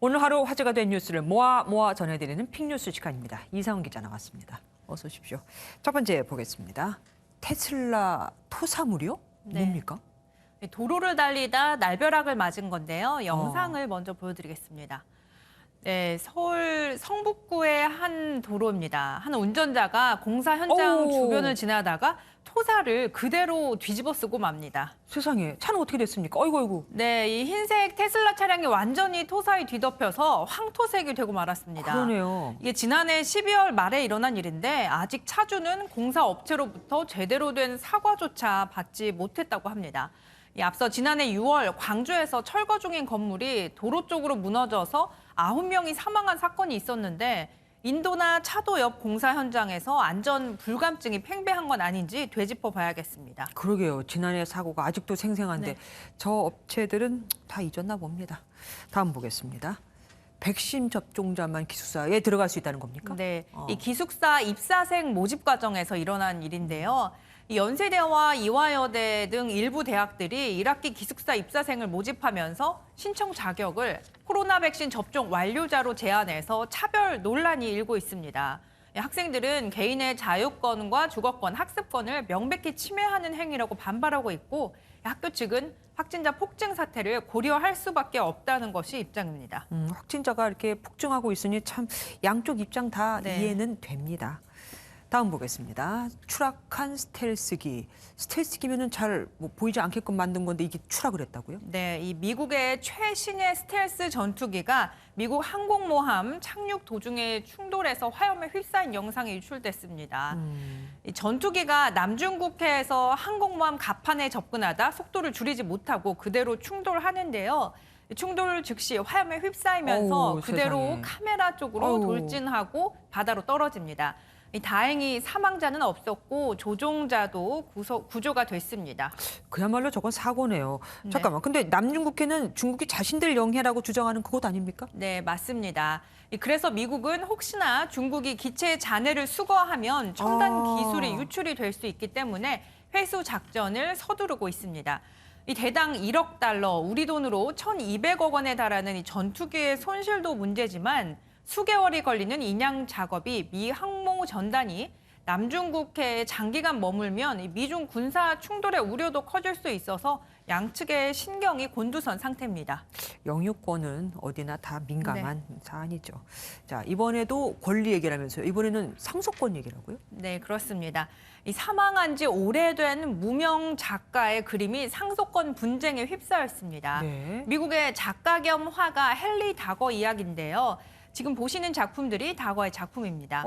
오늘 하루 화제가 된 뉴스를 모아 전해드리는 픽뉴스 시간입니다. 이상훈 기자 나왔습니다. 어서 오십시오. 첫 번째 보겠습니다. 테슬라 토사물이요? 뭡니까? 도로를 달리다 날벼락을 맞은 건데요. 영상을 먼저 보여드리겠습니다. 네, 서울 성북구의 한 도로입니다. 한 운전자가 공사 현장 주변을 지나다가 토사를 그대로 뒤집어 쓰고 맙니다. 세상에, 차는 어떻게 됐습니까? 어이구. 네, 이 흰색 테슬라 차량이 완전히 토사에 뒤덮여서 황토색이 되고 말았습니다. 그러네요. 이게 지난해 12월 말에 일어난 일인데 아직 차주는 공사업체로부터 제대로 된 사과조차 받지 못했다고 합니다. 앞서 지난해 6월 광주에서 철거 중인 건물이 도로 쪽으로 무너져서 9명이 사망한 사건이 있었는데 인도나 차도 옆 공사 현장에서 안전 불감증이 팽배한 건 아닌지 되짚어 봐야겠습니다. 그러게요. 지난해 사고가 아직도 생생한데 네. 저 업체들은 다 잊었나 봅니다. 다음 보겠습니다. 백신 접종자만 기숙사에 들어갈 수 있다는 겁니까? 네, 이 기숙사 입사생 모집 과정에서 일어난 일인데요. 이 연세대와 이화여대 등 일부 대학들이 1학기 기숙사 입사생을 모집하면서 신청 자격을 코로나 백신 접종 완료자로 제한해서 차별 논란이 일고 있습니다. 학생들은 개인의 자유권과 주거권, 학습권을 명백히 침해하는 행위라고 반발하고 있고 학교 측은 확진자 폭증 사태를 고려할 수밖에 없다는 것이 입장입니다. 확진자가 이렇게 폭증하고 있으니 참 양쪽 입장 다 이해는 됩니다. 다음 보겠습니다. 추락한 스텔스기. 스텔스기면은 잘 보이지 않게끔 만든 건데 이게 추락을 했다고요? 네, 이 미국의 최신의 스텔스 전투기가 미국 항공모함 착륙 도중에 충돌해서 화염에 휩싸인 영상이 유출됐습니다. 이 전투기가 남중국해에서 항공모함 갑판에 접근하다 속도를 줄이지 못하고 그대로 충돌하는데요. 충돌 즉시 화염에 휩싸이면서 그대로 세상에. 카메라 쪽으로 돌진하고 바다로 떨어집니다. 다행히 사망자는 없었고 조종자도 구조가 됐습니다. 그야말로 저건 사고네요. 네. 잠깐만, 근데 남중국해는 중국이 자신들 영해라고 주장하는 그곳 아닙니까? 네, 맞습니다. 그래서 미국은 혹시나 중국이 기체 잔해를 수거하면 첨단 기술이 유출이 될 수 있기 때문에 회수 작전을 서두르고 있습니다. 이 대당 1억 달러, 우리 돈으로 1,200억 원에 달하는 이 전투기의 손실도 문제지만 수개월이 걸리는 인양 작업이 미 항모 전단이 남중국해에 장기간 머물면 미중 군사 충돌의 우려도 커질 수 있어서 양측의 신경이 곤두선 상태입니다. 영유권은 어디나 다 민감한 사안이죠. 자, 이번에도 권리 얘기라면서요. 이번에는 상속권 얘기라고요? 네, 그렇습니다. 이 사망한 지 오래된 무명 작가의 그림이 상속권 분쟁에 휩싸였습니다. 네. 미국의 작가 겸 화가 헨리 다거 이야기인데요. 지금 보시는 작품들이 다거의 작품입니다.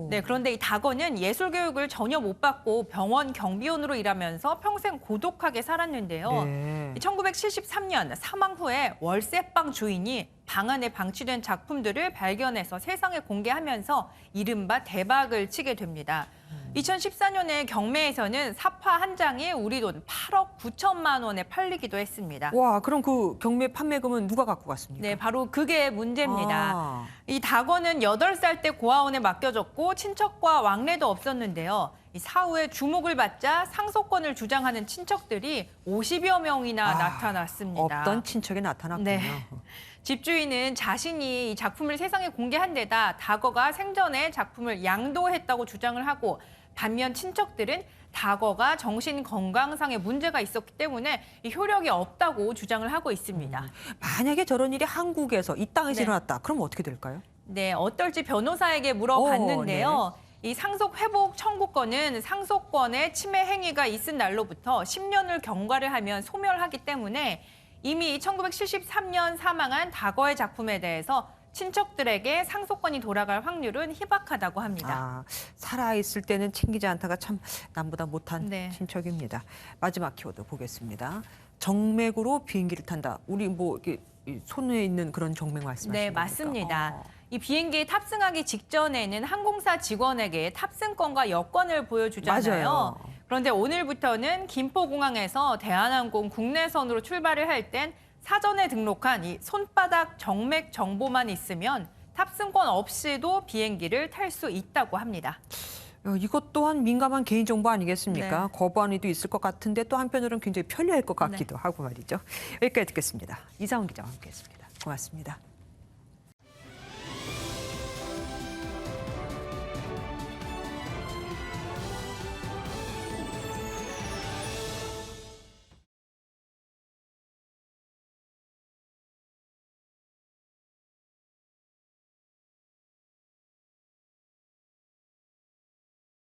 네, 그런데 이 다거는 예술 교육을 전혀 못 받고 병원 경비원으로 일하면서 평생 고독하게 살았는데요. 네. 1973년 사망 후에 월세방 주인이 방 안에 방치된 작품들을 발견해서 세상에 공개하면서 이른바 대박을 치게 됩니다. 2014년에 경매에서는 사파 한 장이 우리 돈 8억 9천만 원에 팔리기도 했습니다. 와, 그럼 그 경매 판매금은 누가 갖고 갔습니까? 네, 바로 그게 문제입니다. 이 다거는 8살 때 고아원에 맡겨졌고 친척과 왕래도 없었는데요. 이 사후에 주목을 받자 상속권을 주장하는 친척들이 50여 명이나 나타났습니다. 없던 친척이 나타났군요. 네. 집주인은 자신이 이 작품을 세상에 공개한 데다 다거가 생전에 작품을 양도했다고 주장을 하고 반면 친척들은 다거가 정신 건강상의 문제가 있었기 때문에 이 효력이 없다고 주장을 하고 있습니다. 만약에 저런 일이 한국에서 이 땅에서 일어났다. 그럼 어떻게 될까요? 네, 어떨지 변호사에게 물어봤는데요. 이 상속 회복 청구권은 상속권의 침해 행위가 있은 날로부터 10년을 경과를 하면 소멸하기 때문에 이미 1973년 사망한 다거의 작품에 대해서 친척들에게 상속권이 돌아갈 확률은 희박하다고 합니다. 살아있을 때는 챙기지 않다가 참 남보다 못한 네. 친척입니다. 마지막 키워드 보겠습니다. 정맥으로 비행기를 탄다. 우리 이렇게 손에 있는 그런 정맥 말씀하시는 네, 겁니까? 맞습니다. 이 비행기에 탑승하기 직전에는 항공사 직원에게 탑승권과 여권을 보여주잖아요. 맞아요. 그런데 오늘부터는 김포공항에서 대한항공 국내선으로 출발을 할 땐 사전에 등록한 이 손바닥 정맥 정보만 있으면 탑승권 없이도 비행기를 탈 수 있다고 합니다. 이것 또한 민감한 개인정보 아니겠습니까? 네. 거부안이 도 있을 것 같은데 또 한편으로는 굉장히 편리할 것 같기도 하고 말이죠. 여기까지 듣겠습니다. 이상훈 기자와 함께했습니다. 고맙습니다.